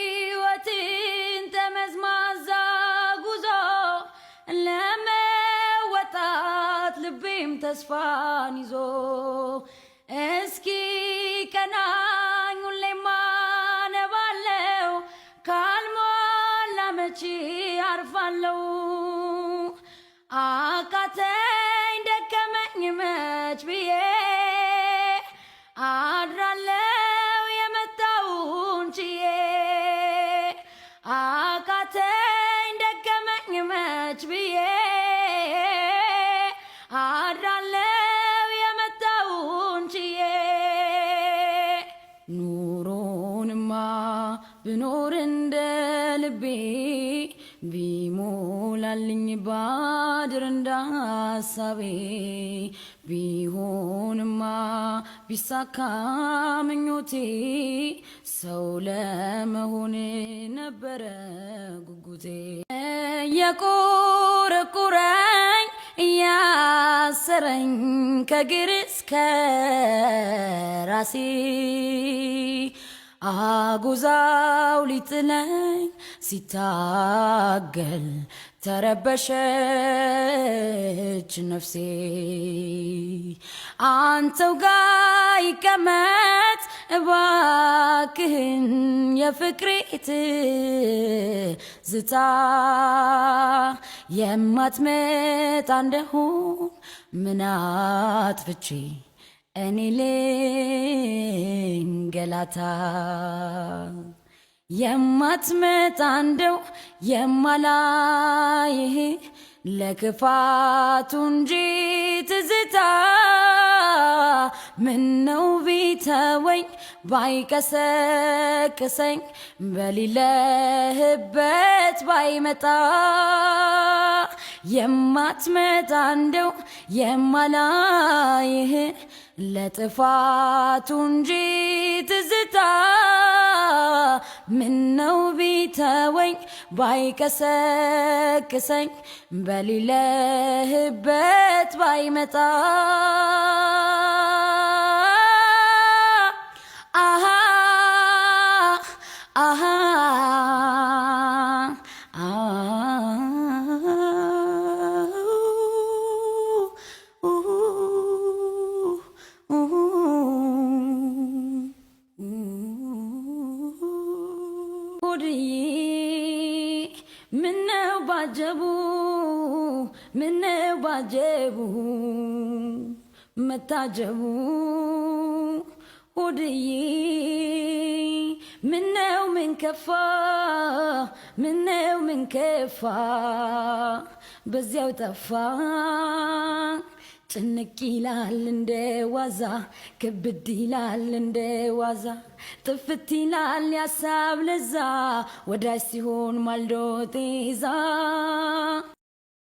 የህይወትን ተመዝማዛ ጉዞ ለመወጣት ልቤም ተስፋን ይዞ እስኪ ቀናኝ ሁሌም አነባለው ካልሞላ መቼ አርፋለው አቃተኝ ደከመኝ መች ብዬ አድራለው የመጣውን ችዬ አቃተኝ ደከመኝ መች ብዬ አድራለው የመጣውን ችዬ ኑሮንማ ብኖር እንደ ልቤ ቢሞላልኝ ባድር እንደ ሐሳቤ ቢሆንማ ቢሳካ ምኞቴ ሰው ለመሆን ነበረ ጉጉቴ የቆረቆረኝ እያሰረኝ ከእግር እስከ ራሴ አጉዛው ሊጥለኝ ሲታገል ተረበሸች ነፍሴ አንተው ጋ ይቀመጥ እባክህን የፍቅሬ ትዝታ የማትመጣ እንደሆን ምን አጥፍቼ እኔ ልንገላታ የማትመጣ እንደው የማላይህ ለክፋቱ እንጂ ትዝታ ምነው ቢተወኝ ባይቀሰቅሰኝ በሌለህበት ባይመጣ የማትመጣ እንደው የማላይህ ለጥፋቱ እንጂ ትዝታ ምነው ቢተወኝ ባይቀሰቅሰኝ በሌለህበት ባይመጣ አሃ አሃ ምነው ባጀቡ ምነው ባጀቡ መታጀቡ ሆድዬ ምነው ምን ከፋ ምነው ምን ከፋ በዚያው ጠፋ ጭንቅ ይላል እንደ ዋዛ ክብድ ይላል እንደ ዋዛ ጥፍት ይላል ያሳብ ለዛ ወዳጅ ሲሆን ማልዶ ጤዛ